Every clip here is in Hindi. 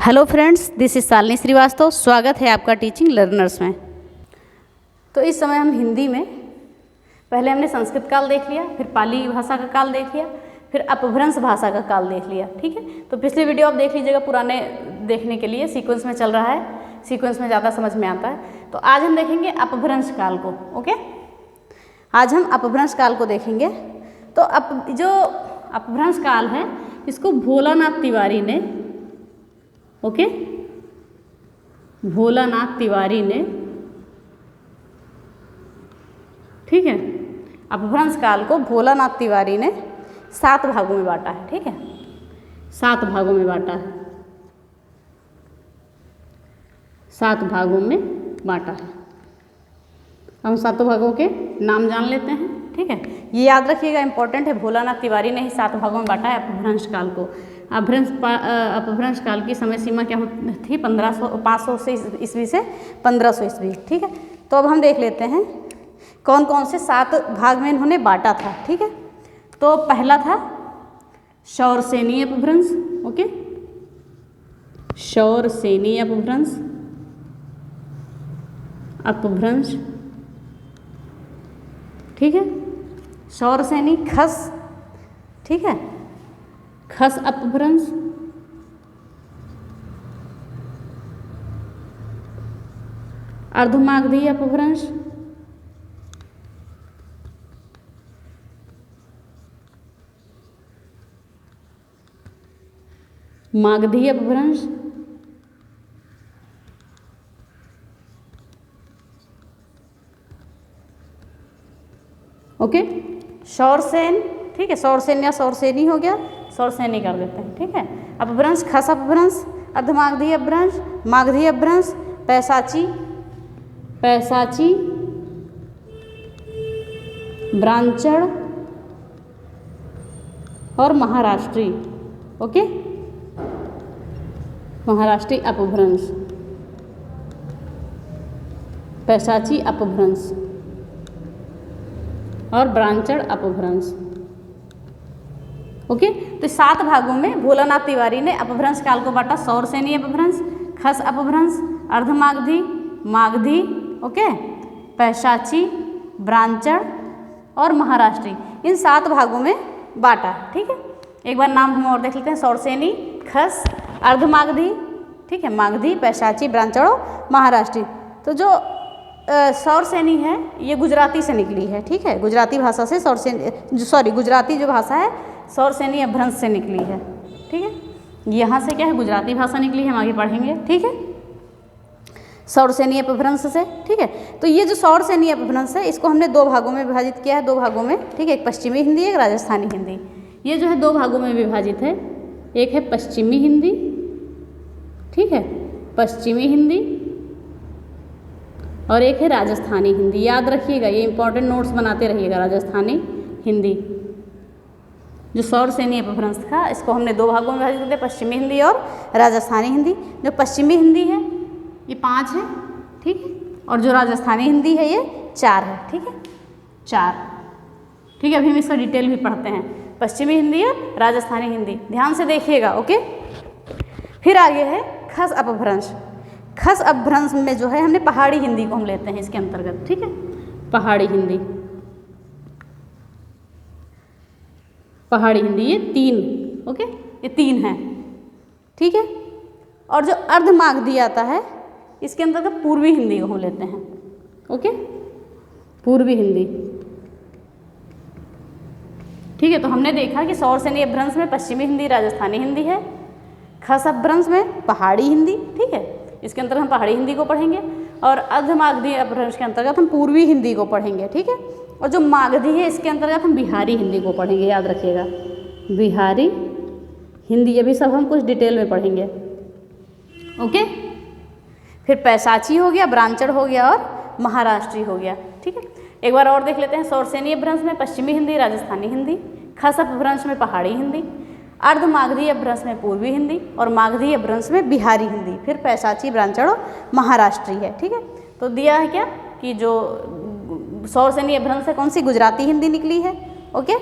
Hello friends, this is Shalini Srivastava. स्वागत है आपका टीचिंग लर्नर्स में। तो इस समय हम हिंदी में पहले हमने संस्कृत काल देख लिया, फिर पाली भाषा का काल देख लिया, फिर अपभ्रंश भाषा का काल देख लिया। ठीक है, तो पिछले वीडियो आप देख लीजिएगा, पुराने देखने के लिए सीक्वेंस में चल रहा है, सीक्वेंस में ज़्यादा समझ में आता है। तो आज हम देखेंगे अपभ्रंश काल को। ओके, आज हम अपभ्रंश काल को देखेंगे। तो जो अपभ्रंश काल है इसको भोलानाथ तिवारी ने, ओके, भोलानाथ तिवारी ने, ठीक है, अपभ्रंश काल को भोलानाथ तिवारी ने 7 भागों में बांटा है। ठीक है, 7 भागों में बांटा है, 7 भागों में बांटा है। हम 7 भागों के नाम जान लेते हैं। ठीक है, ये याद रखिएगा, इंपॉर्टेंट है। भोलानाथ तिवारी ने ही 7 भागों में बांटा है अपभ्रंश काल को। अपभ्रंश काल की समय सीमा क्या थी? 500 से ईस्वी से 1500 ईस्वी। ठीक है, तो अब हम देख लेते हैं कौन कौन से 7 भाग में इन्होंने बांटा था। ठीक है, तो पहला था शौरसेनी अपभ्रंश। ओके, शौरसेनी अपभ्रंश, अपभ्रंश, ठीक है, शौरसेनी। खस, ठीक है, खस अपभ्रंश, अर्धमागधी अपभ्रंश, मागधी अपभ्रंश, ओके, शौरसेन। ठीक है, शौरसेन या शौरसेनी हो गया, शौरसेनी कर देते हैं। ठीक है, अपभ्रंश, खस अपभ्रंश, अर्धमागधी अपभ्रंश, मागधी अपभ्रंश, पैशाची, पैशाची, ब्रांचड़ और महाराष्ट्री। ओके, महाराष्ट्री अपभ्रंश, पैशाची अपभ्रंश और ब्रांचड़ अपभ्रंश। ओके, तो 7 भागों में भोलानाथ तिवारी ने अपभ्रंश काल को बांटा। शौरसेनी अपभ्रंश, खस अपभ्रंश, अर्धमागधी, मागधी, ओके, पैशाची, ब्रांचड़ और महाराष्ट्री, इन 7 भागों में बांटा। ठीक है, एक बार नाम हम और देख लेते हैं। शौरसेनी, खस, अर्धमागधी, ठीक है, मागधी, पैशाची, ब्रांचड़ और महाराष्ट्री। तो जो शौरसेनी है ये गुजराती से निकली है। ठीक है, गुजराती भाषा से गुजराती जो भाषा है शौरसेनी अपभ्रंश से निकली है। ठीक है, यहाँ से क्या है, गुजराती भाषा निकली है, हम आगे पढ़ेंगे। ठीक है, शौरसेनी अपभ्रंश से। ठीक है, तो ये जो शौरसेनी अपभ्रंश है इसको हमने 2 भागों में विभाजित किया है, 2 भागों में। ठीक है, एक पश्चिमी हिंदी, एक राजस्थानी हिंदी। ये जो है 2 भागों में विभाजित है, एक है पश्चिमी हिंदी, ठीक है, पश्चिमी हिंदी, और एक है राजस्थानी हिंदी। याद रखिएगा, ये इंपॉर्टेंट नोट्स बनाते रहिएगा। राजस्थानी हिंदी, जो शौरसेनी अपभ्रंश था इसको हमने 2 भागों में विभाजित किया, पश्चिमी हिंदी और राजस्थानी हिंदी। जो पश्चिमी हिंदी है ये 5 है, ठीक है, और जो राजस्थानी हिंदी है ये 4 है। ठीक है, 4। ठीक है, अभी हम इसका डिटेल भी पढ़ते हैं, पश्चिमी हिंदी और राजस्थानी हिंदी, ध्यान से देखिएगा। ओके, फिर आगे है खस अपभ्रंश। खस अपभ्रंश में जो है हमने पहाड़ी हिंदी को हम लेते हैं इसके अंतर्गत। ठीक है, पहाड़ी हिंदी, पहाड़ी हिंदी, ये 3, ओके, ये 3 है। ठीक है, और जो अर्धमागधी आता है इसके अंतर्गत पूर्वी हिंदी को हम लेते हैं। ओके, पूर्वी हिंदी। ठीक है, तो हमने देखा कि शौरसेनी अपभ्रंश में पश्चिमी हिंदी, राजस्थानी हिंदी है। खस अपभ्रंश में पहाड़ी हिंदी, ठीक है, इसके अंतर्गत हम पहाड़ी हिंदी को पढ़ेंगे, और अर्धमागधी अपभ्रंश के अंतर्गत हम पूर्वी हिंदी को पढ़ेंगे। ठीक है, और जो मागधी है इसके अंतर्गत हम बिहारी हिंदी को पढ़ेंगे। याद रखिएगा, बिहारी हिंदी, ये भी सब हम कुछ डिटेल में पढ़ेंगे। ओके, फिर पैशाची हो गया, ब्रांचड़ हो गया और महाराष्ट्री हो गया। ठीक है, एक बार और देख लेते हैं। शौरसेनी अपभ्रंश में पश्चिमी हिंदी, राजस्थानी हिंदी, खस अपभ्रंश में पहाड़ी हिंदी, अर्धमागधी अपभ्रंश में पूर्वी हिंदी और मागधी अपभ्रंश में बिहारी हिंदी, फिर पैशाची, ब्रांचड़ और महाराष्ट्री है। ठीक है, तो दिया है क्या कि जो शौरसेनी अपभ्रंश से कौन सी गुजराती हिंदी निकली है। ओके,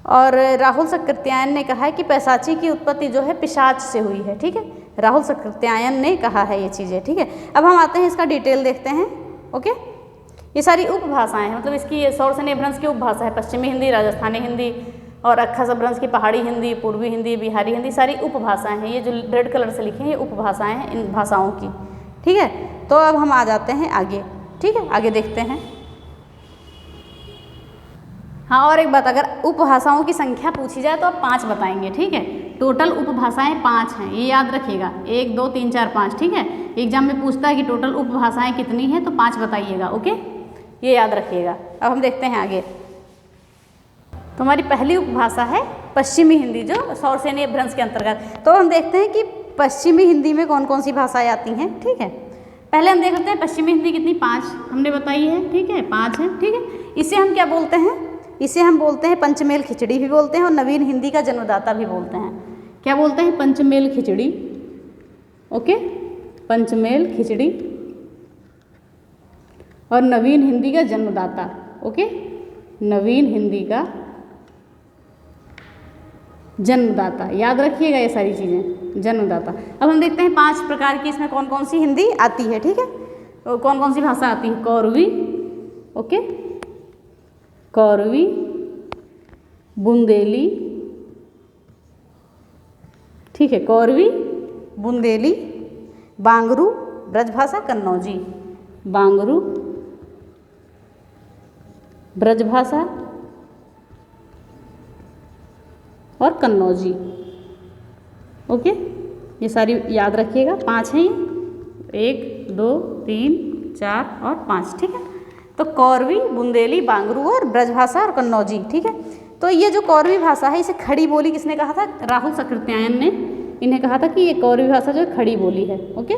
और राहुल सकृत्यायन ने कहा है कि पैशाची की उत्पत्ति जो है पिशाच से हुई है। ठीक है, राहुल सकृत्यायन ने कहा है ये चीज़ें। ठीक है, अब हम आते हैं इसका डिटेल देखते हैं। ओके, ये सारी उपभाषाएं हैं, मतलब इसकी सौरसेनी अपभ्रंश की उपभाषा है। पश्चिमी हिंदी, राजस्थानी हिंदी और अक्खस अपभ्रंश की पहाड़ी हिंदी, पूर्वी हिंदी, बिहारी हिंदी, सारी उपभाषाएं हैं। ये जो रेड कलर से लिखे हैं ये उपभाषाएं हैं इन भाषाओं की। ठीक है, तो अब हम आ जाते हैं आगे। ठीक है, आगे देखते हैं। हाँ, और एक बात, अगर उपभाषाओं की संख्या पूछी जाए तो आप 5 बताएंगे। ठीक है, टोटल उपभाषाएं 5 हैं, ये याद रखिएगा। 1 2 3 4 5। ठीक है, एग्जाम में पूछता है कि टोटल उपभाषाएं कितनी हैं, तो 5 बताइएगा। ओके, ये याद रखिएगा। अब हम देखते हैं आगे। तो हमारी पहली उपभाषा है पश्चिमी हिंदी, जो सौरसेनी अपभ्रंश के अंतर्गत। तो हम देखते हैं कि पश्चिमी हिंदी में कौन कौन सी भाषाएं आती हैं। ठीक है, पहले हम देख लेते हैं पश्चिमी हिंदी कितनी, 5 हमने बताई है। ठीक है, 5 है। ठीक है, इसे हम क्या बोलते हैं, इसे हम बोलते हैं पंचमेल खिचड़ी भी बोलते हैं और नवीन हिंदी का जन्मदाता भी बोलते हैं। क्या बोलते हैं, पंचमेल खिचड़ी। ओके, पंचमेल खिचड़ी और नवीन हिंदी का जन्मदाता। ओके, नवीन हिंदी का जन्मदाता, याद रखिएगा ये सारी चीज़ें, जन्मदाता। अब हम देखते हैं 5 प्रकार की इसमें कौन कौन सी हिंदी आती है। ठीक है, तो कौन कौन सी भाषा आती है। कौरवी, ओके, कौरवी, बुंदेली। ठीक है, कौरवी, बुंदेली, बांगरू, ब्रजभाषा, कन्नौजी। बांगरू, ब्रजभाषा और कन्नौजी। ओके, ये सारी याद रखिएगा, 5 हैं ये, 1 2 3 4 और 5। ठीक है, तो कौरवी, बुंदेली, बांगरू और ब्रजभाषा और कन्नौजी। ठीक है, तो ये जो कौरवी भाषा है इसे खड़ी बोली किसने कहा था, राहुल सकृत्यायन ने इन्हें कहा था कि ये कौरवी भाषा जो है खड़ी बोली है। ओके,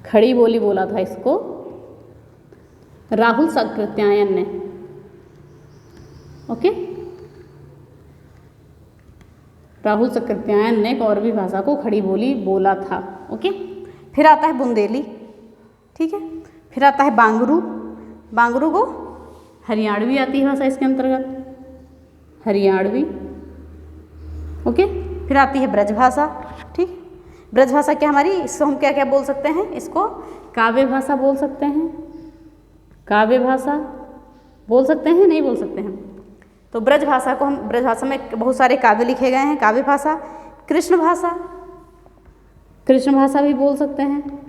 खड़ी बोली बोला था इसको राहुल सकृत्यायन ने। ओके, राहुल सकृत्यायन ने कौरवी भाषा को खड़ी बोली बोला था। ओके, फिर आता है बुंदेली। ठीक है, फिर आता है बांगरू। बांगरू को हरियाणवी आती है भाषा इसके अंतर्गत, हरियाणवी। ओके, फिर आती है ब्रजभाषा। ठीक, ब्रजभाषा क्या हमारी, इसको हम क्या क्या बोल सकते हैं, इसको काव्य भाषा बोल सकते हैं। काव्य भाषा बोल सकते हैं, नहीं बोल सकते हैं। तो ब्रजभाषा को हम, ब्रजभाषा में बहुत सारे काव्य लिखे गए हैं, काव्य भाषा। कृष्ण भाषा, कृष्ण भाषा भी बोल सकते हैं।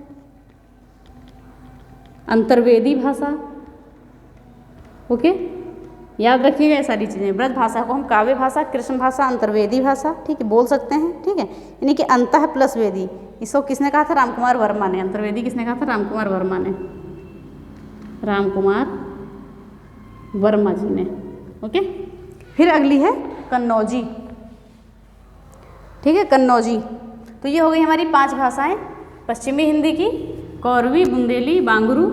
अंतर्वेदी भाषा। ओके, याद रखिएगा ये सारी चीज़ें। ब्रज भाषा को हम काव्य भाषा, कृष्ण भाषा, अंतर्वेदी भाषा, ठीक है, बोल सकते हैं। ठीक है, यानी कि अंतः प्लस वेदी। इसको किसने कहा था, रामकुमार वर्मा ने। अंतर्वेदी किसने कहा था, रामकुमार वर्मा ने, रामकुमार वर्मा जी ने। ओके, फिर अगली है कन्नौजी। ठीक है, कन्नौजी। तो ये हो गई हमारी 5 भाषाएं पश्चिमी हिंदी की, कौरवी, बुंदेली, बांगरू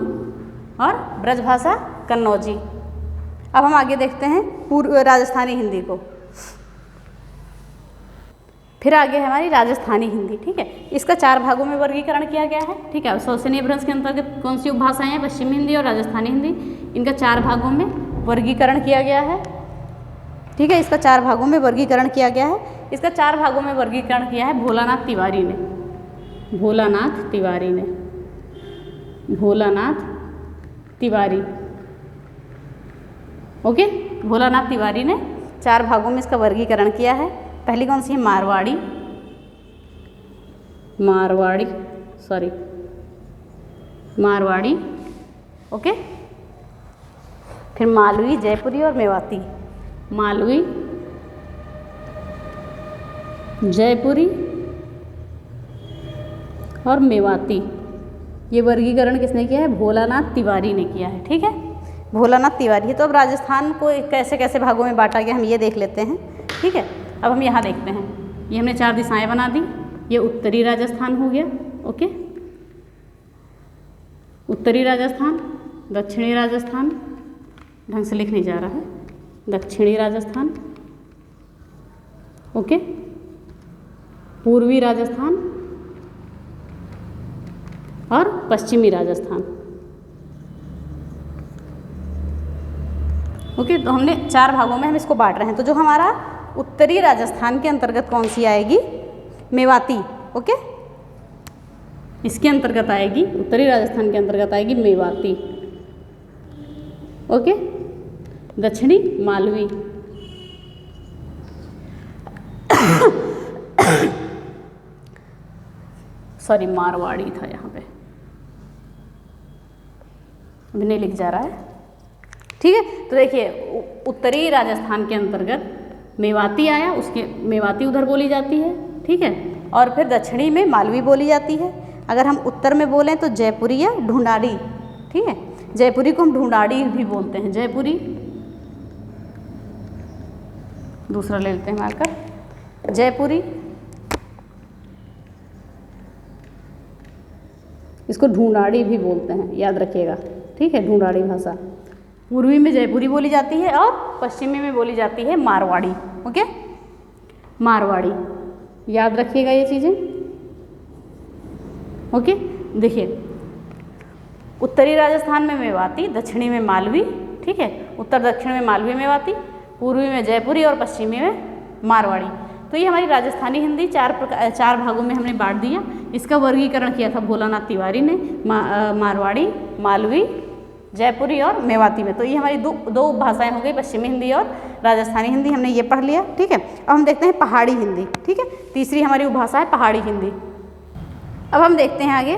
और ब्रजभाषा कन्नौजी। अब हम आगे देखते हैं पूर्व राजस्थानी हिंदी को। फिर आगे है हमारी राजस्थानी हिंदी। ठीक है, इसका 4 भागों में वर्गीकरण किया गया है। ठीक है, सौरसेनी अपभ्रंश के अंतर्गत कौन सी उपभाषाएं हैं, पश्चिमी हिंदी और राजस्थानी हिंदी, इनका 4 भागों में वर्गीकरण किया गया है। ठीक है, इसका 4 भागों में वर्गीकरण किया गया है। इसका 4 भागों में वर्गीकरण किया है भोलानाथ तिवारी ने, भोलानाथ तिवारी ने, भोलानाथ तिवारी। ओके, भोलानाथ तिवारी ने 4 भागों में इसका वर्गीकरण किया है। पहली कौन सी है, मारवाड़ी, मारवाड़ी, सॉरी, मारवाड़ी। ओके, फिर मालवी, जयपुरी और मेवाती। मालवी, जयपुरी और मेवाती। ये वर्गीकरण किसने किया है, भोलानाथ तिवारी ने किया है। ठीक है, भोलानाथ तिवारी है। तो अब राजस्थान को कैसे कैसे भागों में बांटा गया हम ये देख लेते हैं। ठीक है, अब हम यहाँ देखते हैं, ये हमने 4 दिशाएं बना दी। ये उत्तरी राजस्थान हो गया। ओके, उत्तरी राजस्थान, दक्षिणी राजस्थान, ढंग से लिख नहीं जा रहा है, दक्षिणी राजस्थान। ओके, पूर्वी राजस्थान और पश्चिमी राजस्थान। ओके, तो हमने 4 भागों में हम इसको बांट रहे हैं। तो जो हमारा उत्तरी राजस्थान के अंतर्गत कौन सी आएगी? मेवाती। ओके, इसके अंतर्गत आएगी, उत्तरी राजस्थान के अंतर्गत आएगी मेवाती। ओके, दक्षिणी मालवी। सॉरी, मारवाड़ी था यहाँ पे, अभी नहीं लिख जा रहा है। ठीक है, तो देखिए उत्तरी राजस्थान के अंतर्गत मेवाती आया, उसके मेवाती उधर बोली जाती है। ठीक है, और फिर दक्षिणी में मालवी बोली जाती है। अगर हम उत्तर में बोलें तो जयपुरी या ढूंढाड़ी। ठीक है, जयपुरी को हम ढूंढाड़ी भी बोलते हैं, जयपुरी। दूसरा ले लेते हैं मार्कर, जयपुरी। इसको ढूंढाड़ी भी बोलते हैं, याद रखिएगा। ठीक है, ढूंढाड़ी भाषा। पूर्वी में जयपुरी बोली जाती है और पश्चिमी में बोली जाती है मारवाड़ी। ओके, मारवाड़ी, याद रखिएगा ये चीज़ें। ओके, देखिए उत्तरी राजस्थान में मेवाती, दक्षिणी में मालवी। ठीक है, उत्तर दक्षिण में मालवी मेवाती, पूर्वी में जयपुरी और पश्चिमी में मारवाड़ी। तो ये हमारी राजस्थानी हिंदी 4 भागों में हमने बांट दिया। इसका वर्गीकरण किया था भोलानाथ तिवारी ने, मारवाड़ी, मालवी, जयपुरी और मेवाती में। तो ये हमारी दो उपभाषाएं हो गई, पश्चिमी हिंदी और राजस्थानी हिंदी, हमने ये पढ़ लिया। ठीक है, अब हम देखते हैं पहाड़ी हिंदी। ठीक है, तीसरी हमारी उपभाषा है पहाड़ी हिंदी। अब हम देखते हैं आगे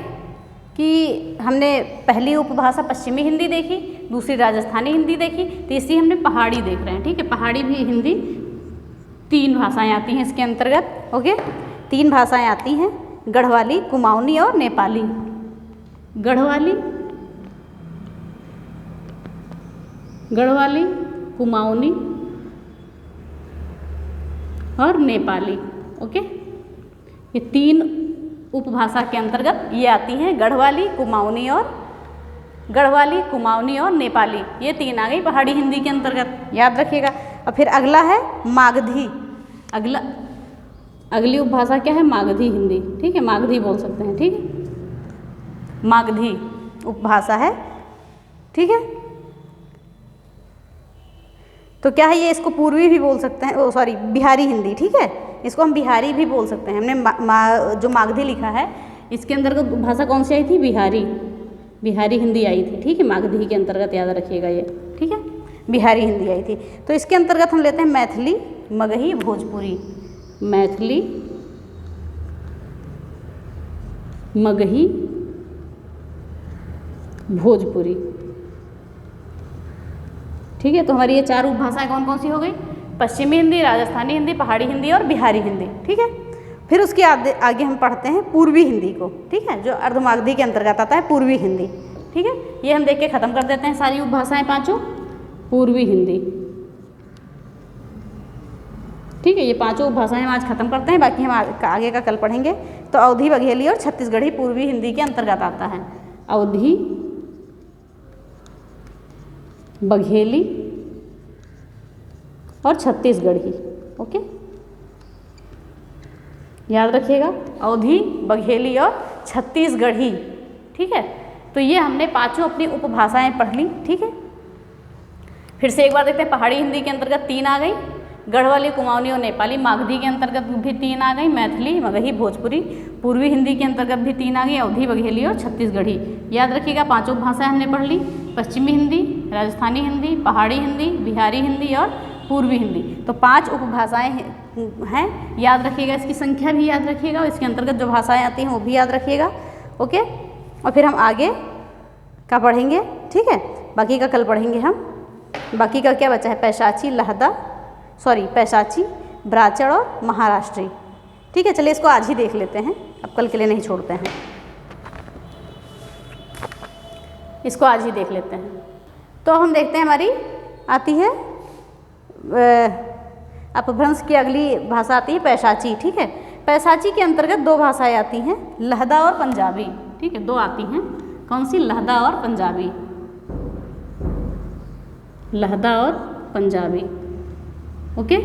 कि हमने पहली उपभाषा पश्चिमी हिंदी देखी, दूसरी राजस्थानी हिंदी देखी, तीसरी हमने पहाड़ी देख रहे हैं। ठीक है, पहाड़ी भी हिंदी 3 भाषाएं आती हैं इसके अंतर्गत। ओके, 3 भाषाएं आती हैं, गढ़वाली, कुमाऊनी और नेपाली। गढ़वाली, गढ़वाली, कुमाऊनी और नेपाली। ओके, ये 3 उपभाषा के अंतर्गत ये आती हैं, गढ़वाली, कुमाऊनी और नेपाली। ये 3 आ गई पहाड़ी हिंदी के अंतर्गत, याद रखिएगा। और फिर अगला है मागधी। अगली उपभाषा क्या है? मागधी हिंदी। ठीक है, मागधी बोल सकते हैं। ठीक है, मागधी उपभाषा है। ठीक है, तो क्या है ये? इसको पूर्वी भी बोल सकते हैं, सॉरी बिहारी हिंदी। ठीक है, इसको हम बिहारी भी बोल सकते हैं। हमने जो मागधी लिखा है इसके अंतर्गत भाषा कौन सी आई थी? बिहारी हिंदी आई थी। ठीक है, मागधी के अंतर्गत, याद रखिएगा ये। ठीक है, बिहारी हिंदी आई थी। तो इसके अंतर्गत हम लेते हैं मैथिली, मगही, भोजपुरी। मैथिली, मगही, भोजपुरी। ठीक है, तो हमारी ये 4 उपभाषाएं कौन कौन सी हो गई? पश्चिमी हिंदी, राजस्थानी हिंदी, पहाड़ी हिंदी और बिहारी हिंदी। ठीक है, फिर उसके आगे हम पढ़ते हैं पूर्वी हिंदी को। ठीक है, जो अर्धमागधी के अंतर्गत आता है, पूर्वी हिंदी। ठीक है, ये हम देख के खत्म कर देते हैं सारी उपभाषाएं 5। पूर्वी हिंदी। ठीक है, ये 5 उपभाषाएं हम आज खत्म करते हैं, बाकी हम आगे का कल पढ़ेंगे। तो अवधी, बघेली और छत्तीसगढ़ी पूर्वी हिंदी के अंतर्गत आता है। अवधी, बघेली और छत्तीसगढ़ी। ओके, याद रखिएगा, अवधी, बघेली और छत्तीसगढ़ी। ठीक है, तो ये हमने 5 अपनी उपभाषाएं पढ़ ली। ठीक है, फिर से एक बार देखते हैं। पहाड़ी हिंदी के अंतर्गत 3 आ गई, गढ़वाली, कुमाऊनी और नेपाली। मागधी के अंतर्गत भी 3 आ गई, मैथिली, मगही, भोजपुरी। पूर्वी हिंदी के अंतर्गत भी 3 आ गई, अवधी, बघेली और छत्तीसगढ़ी। याद रखिएगा, 5 उपभाषाएं हमने पढ़ ली, पश्चिमी हिंदी, राजस्थानी हिंदी, पहाड़ी हिंदी, बिहारी हिंदी और पूर्वी हिंदी। तो 5 उपभाषाएं हैं, याद रखिएगा। इसकी संख्या भी याद रखिएगा और इसके अंतर्गत जो भाषाएं आती हैं वो भी याद रखिएगा। ओके, और फिर हम आगे का पढ़ेंगे। ठीक है, बाकी का कल पढ़ेंगे हम। बाकी का क्या बचा है? पैशाची, ब्राचड़ और महाराष्ट्री। ठीक है, चलिए इसको आज ही देख लेते हैं, अब कल के लिए नहीं छोड़ते हैं, इसको आज ही देख लेते हैं। तो हम देखते हैं, हमारी आती है अपभ्रंश की अगली भाषा आती है पैशाची। ठीक है, पैशाची के अंतर्गत 2 भाषाएं आती हैं, लहदा और पंजाबी। ठीक है, 2 आती हैं, कौन सी? लहदा और पंजाबी। लहदा और पंजाबी। ओके,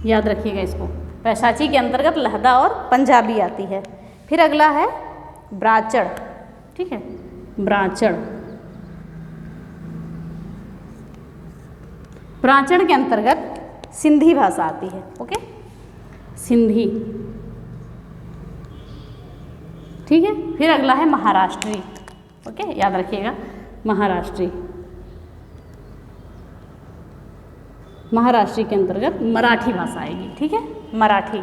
याद रखिएगा इसको। पैशाची के अंतर्गत लहदा और पंजाबी आती है। फिर अगला है ब्राचड़। ठीक है, ब्राचड़। प्राचीण के अंतर्गत सिंधी भाषा आती है। ओके, सिंधी, ठीक है। फिर अगला है महाराष्ट्री। ओके, याद रखिएगा महाराष्ट्री। महाराष्ट्री के अंतर्गत मराठी भाषा आएगी, ठीक है, मराठी,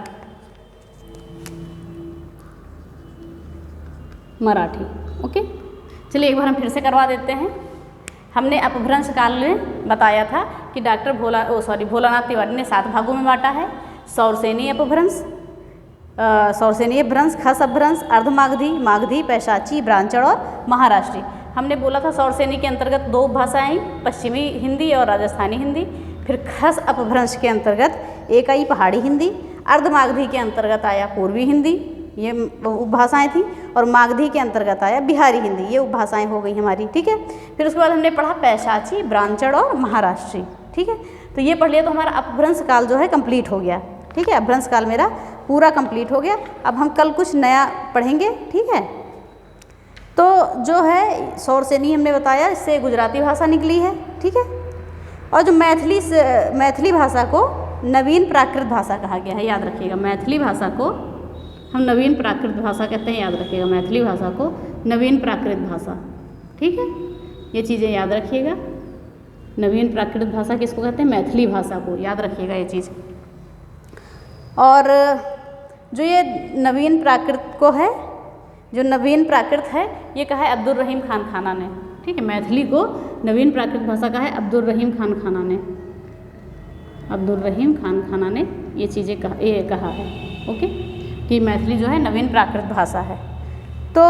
मराठी। ओके, चलिए एक बार हम फिर से करवा देते हैं। हमने अपभ्रंश काल में बताया था कि डॉक्टर भोलानाथ तिवारी ने 7 भागों में बांटा है। सौरसेनी अपभ्रंश, सौरसेनी अपभ्रंश, खस अपभ्रंश, अर्धमागधी, मागधी, पैशाची, ब्राह्मण और महाराष्ट्री। हमने बोला था सौरसेनी के अंतर्गत 2 भाषाएं, पश्चिमी हिंदी और राजस्थानी हिंदी। फिर खस अपभ्रंश के अंतर्गत एक आई पहाड़ी हिंदी, अर्धमागधी के अंतर्गत आया पूर्वी हिंदी, ये उपभाषाएं थी, और मागधी के अंतर्गत आया बिहारी हिंदी, ये उपभाषाएं हो गई हमारी, ठीक है। फिर उसके बाद हमने पढ़ा पैशाची, ब्राह्मण और महाराष्ट्री, ठीक है। तो ये पढ़ लिया तो हमारा अपभ्रंश काल जो है कंप्लीट हो गया, ठीक है। अपभ्रंश काल मेरा पूरा कंप्लीट हो गया। अब हम कल कुछ नया पढ़ेंगे, ठीक है। तो जो है सौरसेनी हमने बताया, इससे गुजराती भाषा निकली है, ठीक है। और जो मैथिली भाषा को नवीन प्राकृत भाषा कहा गया है, याद रखिएगा। मैथिली भाषा को हम नवीन प्राकृत भाषा कहते हैं, याद रखिएगा। मैथिली भाषा को नवीन प्राकृत भाषा, ठीक है। ये चीज़ें याद रखिएगा। नवीन प्राकृत भाषा किसको कहते हैं? मैथिली भाषा को, याद रखिएगा ये चीज़। और जो ये नवीन प्राकृत को है, जो नवीन प्राकृत है, ये कहा है अब्दुल रहीम खान खाना ने, ठीक है। मैथिली को नवीन प्राकृत भाषा का है अब्दुल रहीम खान खाना ने, अब्दुल रहीम खान खाना ने ये चीज़ें कहा है, ओके, कि मैथिली जो है नवीन प्राकृत भाषा है। तो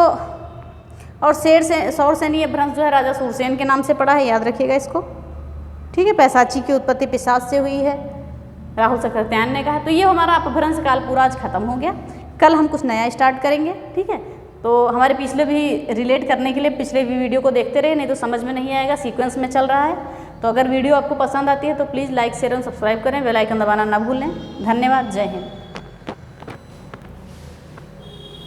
और सौरसेनी अपभ्रंश जो है राजा सूरसेन के नाम से पड़ा है, याद रखिएगा इसको, ठीक है। पैशाची की उत्पत्ति पिशाच से हुई है, राहुल सक्सेना ने कहा। तो ये हमारा अपभ्रंश काल पूरा आज खत्म हो गया। कल हम कुछ नया स्टार्ट करेंगे, ठीक है। तो हमारे पिछले भी रिलेट करने के लिए पिछले भी वीडियो को देखते रहे, नहीं तो समझ में नहीं आएगा, सीक्वेंस में चल रहा है। तो अगर वीडियो आपको पसंद आती है तो प्लीज़ लाइक, शेयर और सब्सक्राइब करें, बेल आइकन दबाना ना भूलें। धन्यवाद, जय हिंद।